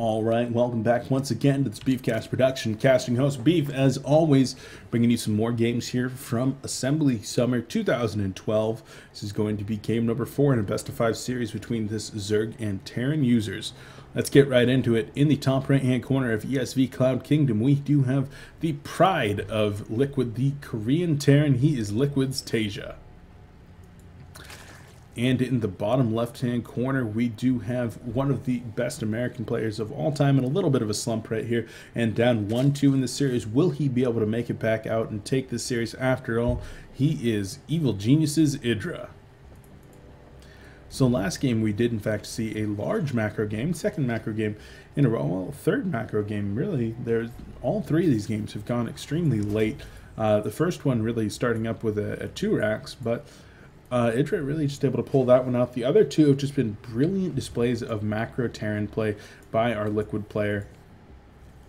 All right, welcome back once again to this Beefcast production. Casting host Beef, as always, bringing you some more games here from Assembly Summer 2012. This is going to be game number 4 in a best of 5 series between this Zerg and Terran users. Let's get right into it. In the top right-hand corner of ESV Cloud Kingdom, we do have the pride of Liquid, the Korean Terran. He is Liquid.Taeja. And in the bottom left-hand corner, we do have one of the best American players of all time in a little bit of a slump right here. And down 1-2 in the series. Will he be able to make it back out and take this series after all? He is Evil Genius's EG.IdrA. So last game we did in fact see a large macro game, second macro game in a row, well, third macro game really. All three of these games have gone extremely late. The first one really starting up with a 2 racks, but EG.IdrA really just able to pull that one out. The other two have just been brilliant displays of macro Terran play by our Liquid player.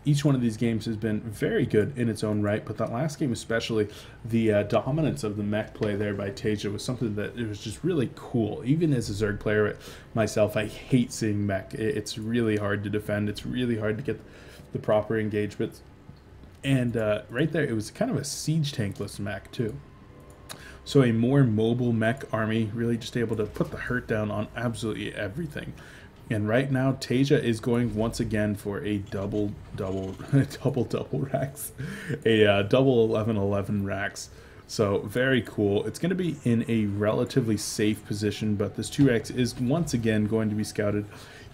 Each one of these games has been very good in its own right, but that last game especially, the dominance of the mech play there by Taeja was something that it was just really cool. Even as a Zerg player myself, I hate seeing mech. It's really hard to defend. It's really hard to get the proper engagements. And right there, it was kind of a siege tankless mech too. So a more mobile mech army, really just able to put the hurt down on absolutely everything. And right now, Taeja is going once again for a double racks, a double 11-11 racks. So very cool. It's going to be in a relatively safe position, but this 2 racks is once again going to be scouted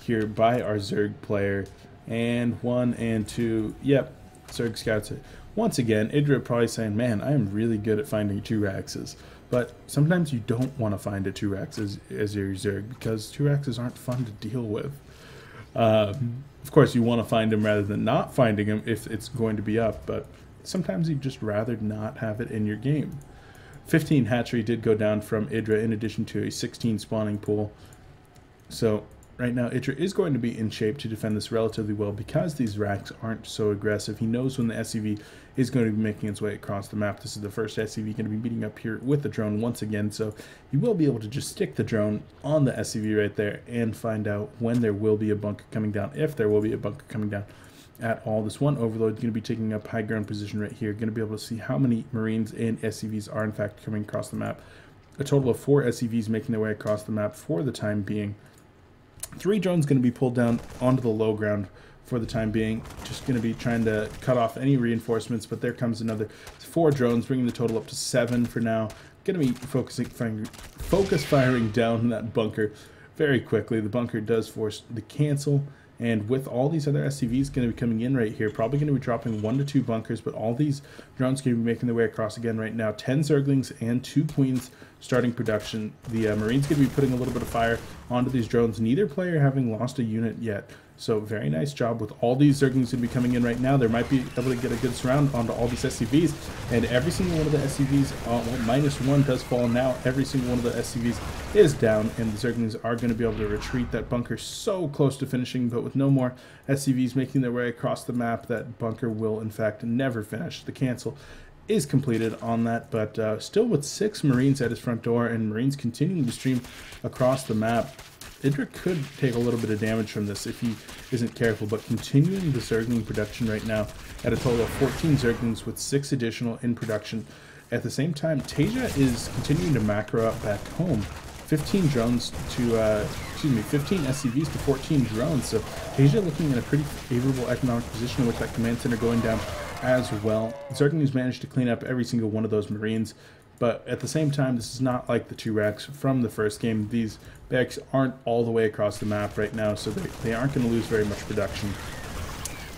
here by our Zerg player. And 1 and 2, yep, Zerg scouts it. Once again, EG.IdrA probably saying, man, I am really good at finding 2 raxes. But sometimes you don't want to find a 2 rax as your Zerg, because 2 raxes aren't fun to deal with. Of course, you want to find them rather than not finding them if it's going to be up, but sometimes you'd just rather not have it in your game. 15 hatchery did go down from EG.IdrA in addition to a 16 spawning pool. So right now, EG.IdrA is going to be in shape to defend this relatively well because these racks aren't so aggressive. He knows when the SCV is going to be making its way across the map. This is the first SCV going to be meeting up here with the drone once again, so you will be able to just stick the drone on the SCV right there and find out when there will be a bunker coming down, if there will be a bunker coming down at all. This one overload is going to be taking up high ground position right here. Going to be able to see how many Marines and SCVs are in fact coming across the map. A total of 4 SCVs making their way across the map for the time being. 3 drones going to be pulled down onto the low ground for the time being. Just going to be trying to cut off any reinforcements, but there comes another 4 drones, bringing the total up to 7 for now. Going to be focus firing down that bunker very quickly. The bunker does force the cancel, and with all these other SCVs going to be coming in right here, probably going to be dropping 1 to 2 bunkers, but all these drones going to be making their way across again right now. 10 Zerglings and 2 Queens starting production. The Marines going to be putting a little bit of fire onto these drones, neither player having lost a unit yet. So very nice job with all these Zerglings going to be coming in right now. They might be able to get a good surround onto all these SCVs, and every single one of the SCVs, well, -1 does fall now. Every single one of the SCVs is down, and the Zerglings are going to be able to retreat. That bunker so close to finishing, but with no more SCVs making their way across the map, that bunker will in fact never finish. The cancel is completed on that, but still with 6 Marines at his front door, and Marines continuing to stream across the map. EG.IdrA could take a little bit of damage from this if he isn't careful, but continuing the Zergling production right now at a total of 14 Zerglings with 6 additional in production. At the same time, Taeja is continuing to macro up back home. 15 drones to, 15 SCVs to 14 drones, so Taeja looking in a pretty favorable economic position with that command center going down as well. Zerglings managed to clean up every single one of those Marines, but at the same time, this is not like the 2 racks from the first game. These barracks aren't all the way across the map right now, so they aren't going to lose very much production.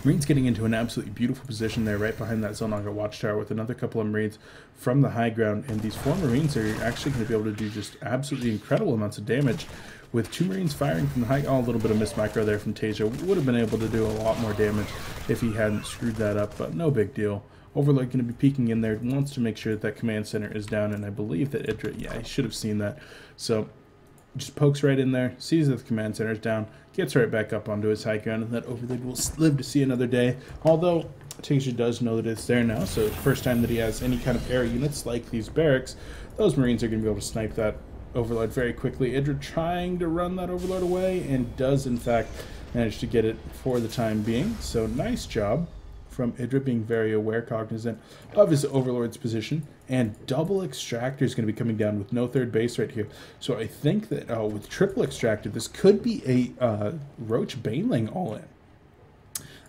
Marines getting into an absolutely beautiful position there right behind that Zelnaga watchtower with another couple of Marines from the high ground, and these 4 Marines are actually going to be able to do just absolutely incredible amounts of damage. With 2 Marines firing from the high, a little bit of missed micro there from Taeja. Would have been able to do a lot more damage if he hadn't screwed that up, but no big deal. Overlord going to be peeking in there, wants to make sure that command center is down, and I believe that EG.IdrA, yeah, I should have seen that. So just pokes right in there, sees that the command center is down, gets right back up onto his high ground, and that Overlord will live to see another day. Although Taeja does know that it's there now, so the first time that he has any kind of air units like these barracks, those Marines are going to be able to snipe that Overlord very quickly. EG.IdrA trying to run that Overlord away and does in fact manage to get it for the time being. So nice job from EG.IdrA being very aware, cognizant of his Overlord's position. And double Extractor is going to be coming down with no third base right here. So I think that with triple Extractor, this could be a Roach Baneling all-in.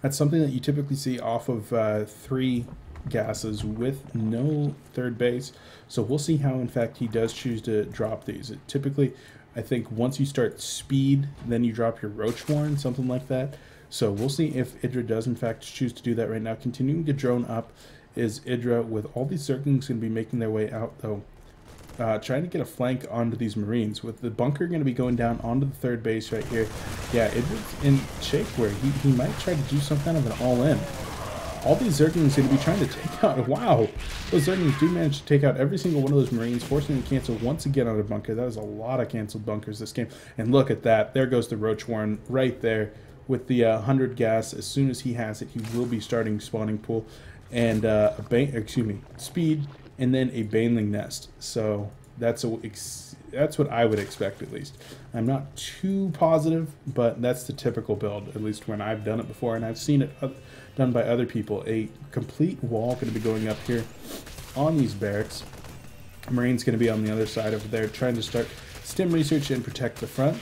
That's something that you typically see off of 3 gases with no third base. So we'll see how in fact he does choose to drop these. Typically, I think once you start speed, then you drop your Roach Warren, something like that. So we'll see if EG.IdrA does in fact choose to do that right now. Continuing to drone up is EG.IdrA with all these Zerglings going to be making their way out though. Trying to get a flank onto these Marines with the bunker going to be going down onto the third base right here. Yeah, EG.IdRA's in shape where he might try to do some kind of an all-in. All these Zerglings going to be trying to take out. Wow, those Zerglings do manage to take out every single one of those Marines, forcing them to cancel once again on a bunker. That was a lot of canceled bunkers this game. And look at that. There goes the Roach Warren right there with the 100 gas. As soon as he has it, he will be starting spawning pool and speed, and then a Baneling nest. So that's what I would expect at least. I'm not too positive, but that's the typical build, at least when I've done it before, and I've seen it done by other people. A complete wall going to be going up here on these barracks. Marine's going to be on the other side over there trying to start stim research and protect the front.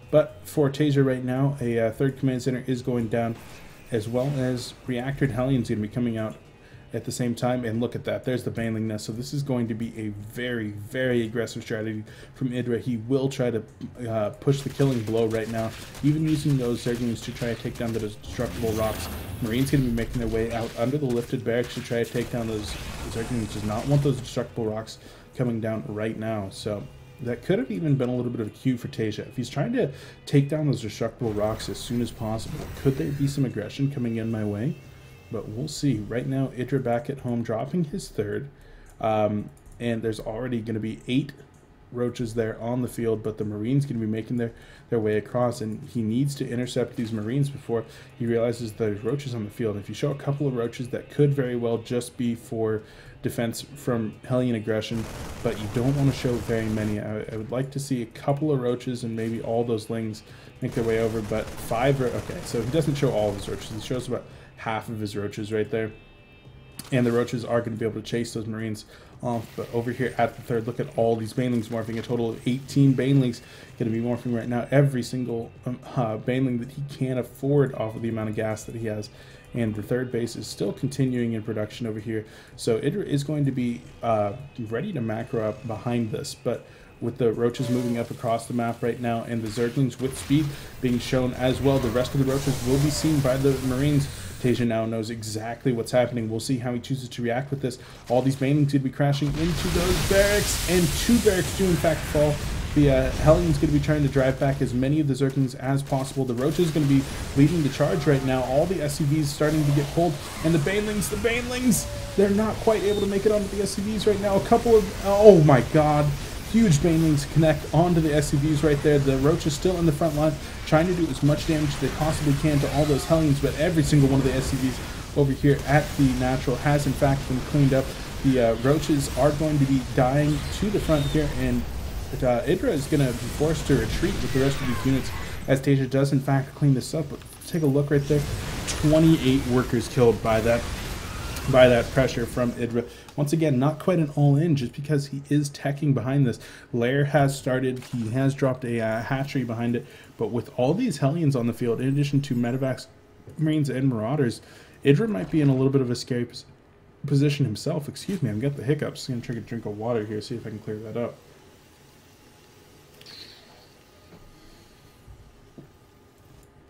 But for Taeja right now, a third command center is going down, as well as Reactor and Hellions going to be coming out at the same time. And look at that, there's the Baneling nest. So this is going to be a very, very aggressive strategy from EG.IdrA. He will try to push the killing blow right now, even using those Zerglings to try to take down the destructible rocks. Marine's going to be making their way out under the lifted barracks to try to take down those Zerglings. Does not want those destructible rocks coming down right now. So that could have even been a little bit of a cue for Taeja. If he's trying to take down those destructible rocks as soon as possible, could there be some aggression coming in my way? But we'll see. Right now, EG.IdrA back at home, dropping his third. And there's already going to be 8 Roaches there on the field, but the Marines going to be making their way across, and he needs to intercept these Marines before he realizes there's Roaches on the field. If you show a couple of Roaches, that could very well just be for defense from Hellion aggression, but you don't want to show very many. I would like to see a couple of Roaches and maybe all those Lings make their way over, but 5 okay, so he doesn't show all of his Roaches. He shows about half of his Roaches right there, and the Roaches are going to be able to chase those Marines off. But over here at the third, look at all these Banelings morphing. A total of 18 Banelings going to be morphing right now. Every single Baneling that he can afford off of the amount of gas that he has. And the third base is still continuing in production over here. So EG.IdrA is going to be ready to macro up behind this, but with the Roaches moving up across the map right now and the Zerglings with speed being shown as well, the rest of the Roaches will be seen by the Marines. Taeja now knows exactly what's happening. We'll see how he chooses to react with this. All these Banelings going to be crashing into those barracks, and 2 barracks do in fact fall. The Hellion's going to be trying to drive back as many of the Zerglings as possible. The Roaches going to be leading the charge right now. All the SCVs starting to get pulled, and the Banelings, they're not quite able to make it onto the SCVs right now. A couple of, oh my god, huge Banelings connect onto the SCVs right there. The Roaches still in the front line, trying to do as much damage as they possibly can to all those Hellions, but every single one of the SCVs over here at the Natural has in fact been cleaned up. The Roaches are going to be dying to the front here, and EG.IdrA is going to be forced to retreat with the rest of these units as Taeja does in fact clean this up. But take a look right there, 28 workers killed by that pressure from EG.IdrA. Once again, not quite an all-in just because he is teching behind this. Lair has started, he has dropped a hatchery behind it, but with all these Hellions on the field, in addition to Medevacs, Marines, and Marauders, EG.IdrA might be in a little bit of a scary position himself. Excuse me, I'm getting the hiccups. I'm going to take a drink of water here, see if I can clear that up.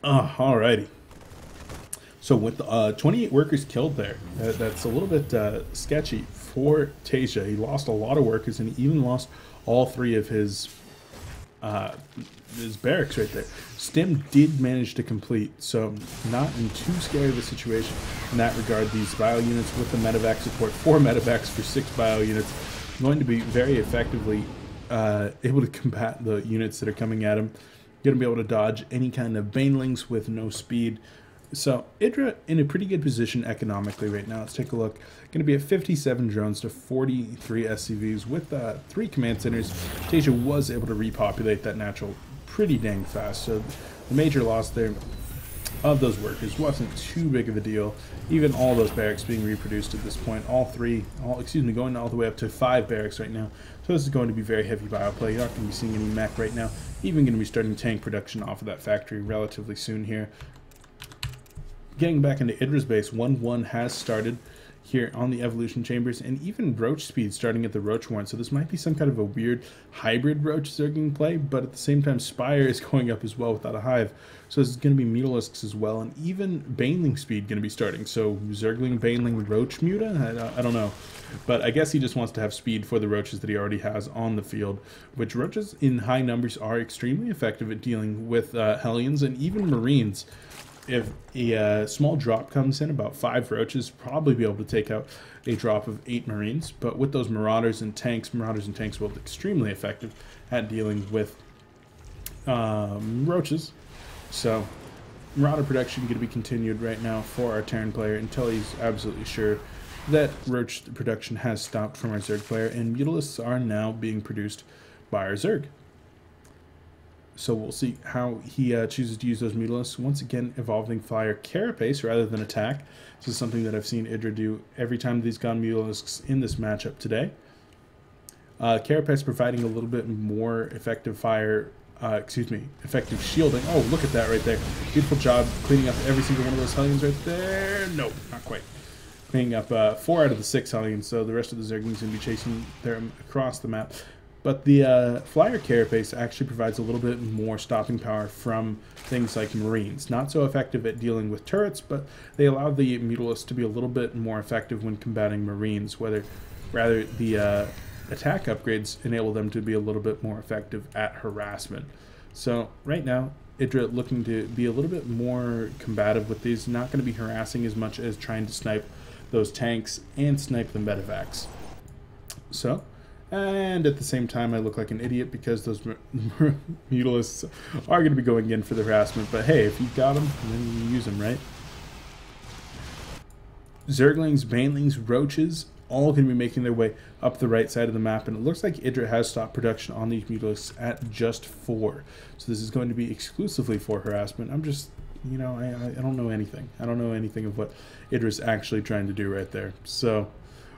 Alrighty. So with 28 workers killed there, that's a little bit sketchy for Taeja. He lost a lot of workers, and he even lost all 3 of his barracks right there. Stim did manage to complete, so not in too scary of a situation in that regard. These bio units with the medevac support, 4 medevacs for 6 bio units, going to be very effectively able to combat the units that are coming at him. Going to be able to dodge any kind of Banelings with no speed. So EG.IdrA in a pretty good position economically right now. Let's take a look. Going to be at 57 drones to 43 SCVs with 3 command centers. Taeja was able to repopulate that natural pretty dang fast. So the major loss there of those workers wasn't too big of a deal. Even all those barracks being reproduced at this point. Going all the way up to 5 barracks right now. So this is going to be very heavy bioplay. You're not going to be seeing any mech right now. Even going to be starting tank production off of that factory relatively soon here. Getting back into EG.IdrA's base, 1-1 has started here on the evolution chambers, and even roach speed starting at the roach warren. So this might be some kind of a weird hybrid roach zergling play, but at the same time Spire is going up as well without a hive. So this is going to be mutalisks as well, and even baneling speed going to be starting. So zergling, baneling, roach muta? I don't know. But I guess he just wants to have speed for the roaches that he already has on the field, which roaches in high numbers are extremely effective at dealing with Hellions and even Marines. If a small drop comes in, about 5 roaches, probably be able to take out a drop of 8 Marines. But with those Marauders and tanks will be extremely effective at dealing with roaches. So Marauder production going to be continued right now for our Terran player until he's absolutely sure that roach production has stopped from our Zerg player, and mutalisks are now being produced by our Zerg. So we'll see how he chooses to use those mutalisks. Once again, evolving flyer carapace rather than attack. This is something that I've seen EG.IdrA do every time that he's gone mutalisks in this matchup today. Carapace providing a little bit more effective effective shielding. Oh, look at that right there. Beautiful job cleaning up every single one of those Hellions right there. No, not quite. Cleaning up 4 out of the 6 Hellions, so the rest of the Zerglings going to be chasing them across the map. But the flyer carapace actually provides a little bit more stopping power from things like Marines. Not so effective at dealing with turrets, but they allow the mutalisks to be a little bit more effective when combating Marines. Rather, the attack upgrades enable them to be a little bit more effective at harassment. So right now, EG.IdrA looking to be a little bit more combative with these. Not going to be harassing as much as trying to snipe those tanks and snipe the medevacs. So. And at the same time, I look like an idiot because those mutalisks are going to be going in for the harassment. But hey, if you got them, then you use them, right? Zerglings, banelings, roaches, all going to be making their way up the right side of the map. And it looks like EG.IdrA has stopped production on these mutalisks at just 4. So this is going to be exclusively for harassment. I'm just, you know, I don't know anything. I don't know anything of what EG.IdrA is actually trying to do right there. So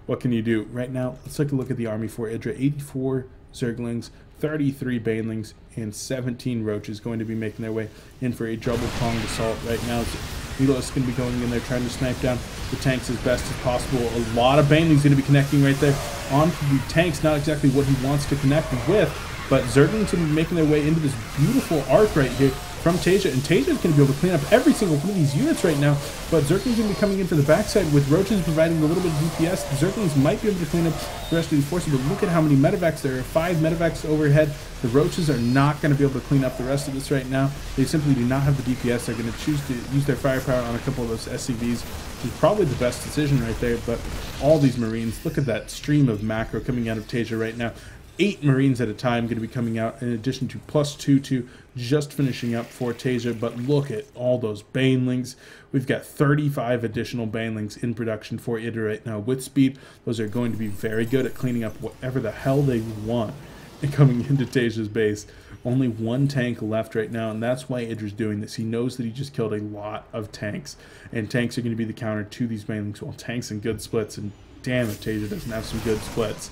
what can you do? Right now, let's take a look at the army for EG.IdrA. 84 Zerglings, 33 Banelings, and 17 Roaches going to be making their way in for a double-pronged assault right now. Mutalisks going to be going in there trying to snipe down the tanks as best as possible. A lot of Banelings going to be connecting right there onto the tanks. Not exactly what he wants to connect with, but Zerglings going to be making their way into this beautiful arc right here from Taeja, and Taeja is going to be able to clean up every single one of these units right now, but Zerglings going to be coming in for the backside with Roaches providing a little bit of DPS. The Zerglings might be able to clean up the rest of these forces, but look at how many medevacs there are. 5 medevacs overhead. The Roaches are not going to be able to clean up the rest of this right now. They simply do not have the DPS. They're going to choose to use their firepower on a couple of those SCVs, which is probably the best decision right there, but all these Marines, look at that stream of macro coming out of Taeja right now. 8 Marines at a time going to be coming out, in addition to +2 to just finishing up for Taeja. But look at all those Banelings. We've got 35 additional Banelings in production for EG.IdrA right now with speed. Those are going to be very good at cleaning up whatever the hell they want and coming into Taeja's base. Only 1 tank left right now, and that's why EG.IdrA's doing this. He knows that he just killed a lot of tanks, and tanks are going to be the counter to these Banelings. Well, tanks and good splits, and damn if Taeja doesn't have some good splits.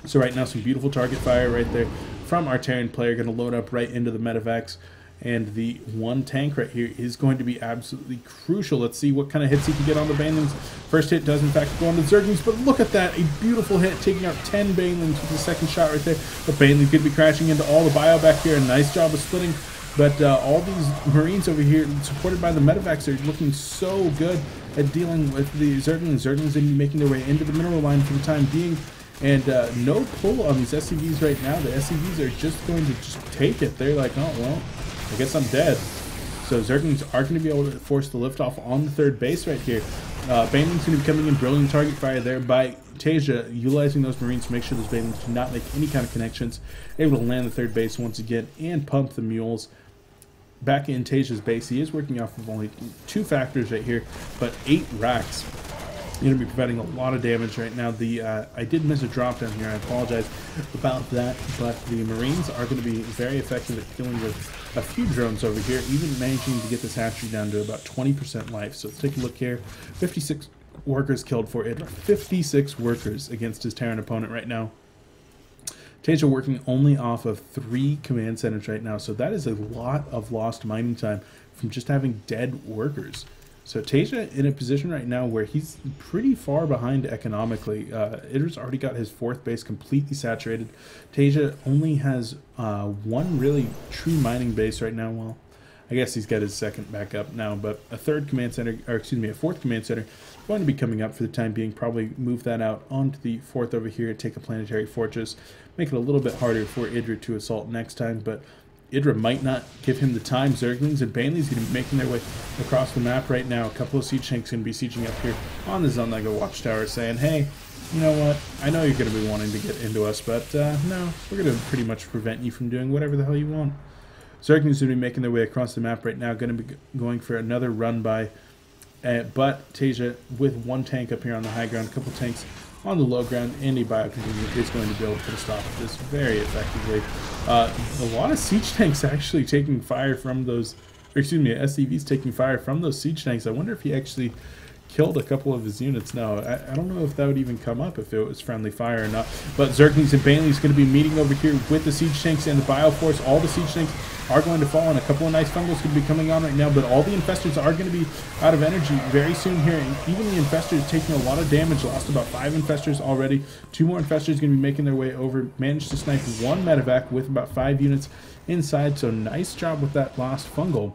So right now, some beautiful target fire right there from our Terran player. Going to load up right into the medevacs. And the 1 tank right here is going to be absolutely crucial. Let's see what kind of hits he can get on the Banelings. First hit does, in fact, go on the Zerglings. But look at that. A beautiful hit, taking out 10 Banelings with the second shot right there. The Banelings could be crashing into all the bio back here. A nice job of splitting. But all these Marines over here, supported by the medevacs, are looking so good at dealing with the Zerglings. Zerglings are making their way into the mineral line for the time being. And no pull on these SCVs right now. The SCVs are just going to just take it. They're like, oh, well, I guess I'm dead. So Zerglings are going to be able to force the liftoff on the 3rd base right here. Banelings going to be coming in, brilliant target fire there by Taeja, utilizing those Marines to make sure those Banelings do not make any kind of connections. Able to land the 3rd base once again and pump the mules. back in Taeja's base. He is working off of only 2 factors right here, but 8 racks. Going to be providing a lot of damage right now. I did miss a drop down here. I apologize about that, but the Marines are going to be very effective at dealing with a few drones over here, even managing to get this hatchery down to about 20% life. So let's take a look here. 56 workers killed for EG.IdrA. 56 workers against his Terran opponent right now. Taeja working only off of 3 command centers right now, so that is a lot of lost mining time from just having dead workers. So Taeja in a position right now where he's pretty far behind economically. EG.IdrA's already got his 4th base completely saturated. Taeja only has 1 really true mining base right now. Well, I guess he's got his 2nd back up now, but a 3rd command center, or excuse me, a 4th command center going to be coming up for the time being. Probably move that out onto the 4th over here, take a planetary fortress, make it a little bit harder for EG.IdrA to assault next time, but EG.IdrA might not give him the time. Zerglings and Baneley's going to be making their way across the map right now. A couple of siege tanks going to be sieging up here on the Zonlego watchtower, saying, hey, you know what, I know you're going to be wanting to get into us, but no, we're going to pretty much prevent you from doing whatever the hell you want. Zerglings going to be making their way across the map right now, going to be going for another run by, but Taeja with 1 tank up here on the high ground, a couple tanks on the low ground, and a biocontainer is going to be able to put a stop to this very effectively. A lot of siege tanks actually taking fire from those, or excuse me, SCVs taking fire from those siege tanks. I wonder if he actually killed a couple of his units. No, I don't know if that would even come up if it was friendly fire or not. But Zerglings and Baneley's going to be meeting over here with the siege tanks and the Bioforce. All the siege tanks are going to fall, and a couple of nice fungals could be coming on right now, but all the infestors are going to be out of energy very soon here, and even the infestors taking a lot of damage. Lost about 5 infestors already. 2 more infestors going to be making their way over. Managed to snipe 1 medevac with about 5 units inside, so nice job with that last fungal.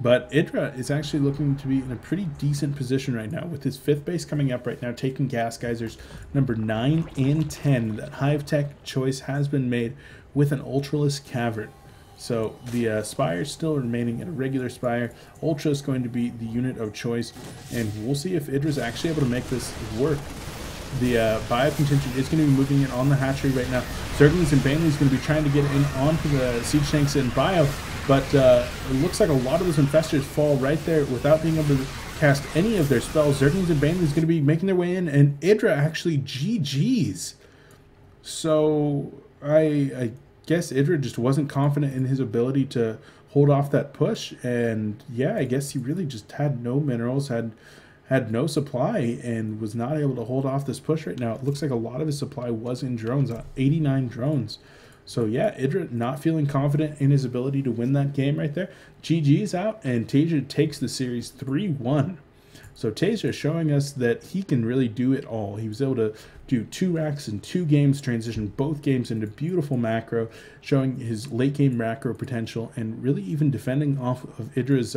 But EG.IdrA is actually looking to be in a pretty decent position right now, with his 5th base coming up right now, taking gas geysers number 9 and 10. That hive tech choice has been made with an Ultraless Cavern. So the Spire still remaining at a regular Spire. Ultra is going to be the unit of choice, and we'll see if EG.IdrA is actually able to make this work. The bio contingent is going to be moving in on the hatchery right now. Zerglings and Baneley is going to be trying to get in onto the siege tanks and bio, but it looks like a lot of those infestors fall right there without being able to cast any of their spells. Zerglings and Baneley is going to be making their way in, and EG.IdrA actually GG's. So I guess EG.IdrA just wasn't confident in his ability to hold off that push, and yeah, I guess he really just had no minerals, had no supply, and was not able to hold off this push right now. It looks like a lot of his supply was in drones, 89 drones. So yeah, EG.IdrA not feeling confident in his ability to win that game right there. GG's out, and Taeja takes the series 3-1. So Taeja showing us that he can really do it all. He was able to do 2 racks in 2 games, transition both games into beautiful macro, showing his late game macro potential, and really even defending off of EG.IdrA's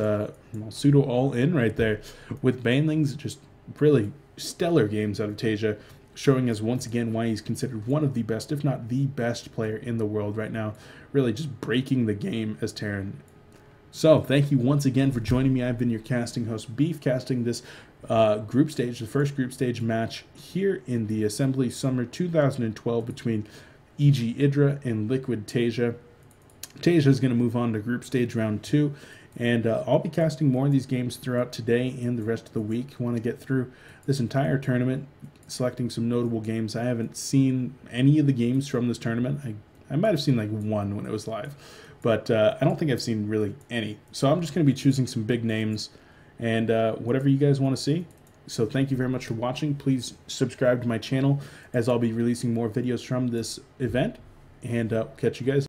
pseudo all-in right there with Banelings. Just really stellar games out of Taeja, showing us once again why he's considered one of the best, if not the best player in the world right now, really just breaking the game as Terran. So, thank you once again for joining me. I've been your casting host, Beef, casting this group stage, the first group stage match here in the Assembly Summer 2012 between EG.IdrA and Liquid.Taeja. Taeja is going to move on to group stage round 2, and I'll be casting more of these games throughout today and the rest of the week. I want to get through this entire tournament, selecting some notable games. I haven't seen any of the games from this tournament. I might have seen like 1 when it was live, but I don't think I've seen really any. So I'm just going to be choosing some big names and whatever you guys want to see. So thank you very much for watching. Please subscribe to my channel, as I'll be releasing more videos from this event, and catch you guys.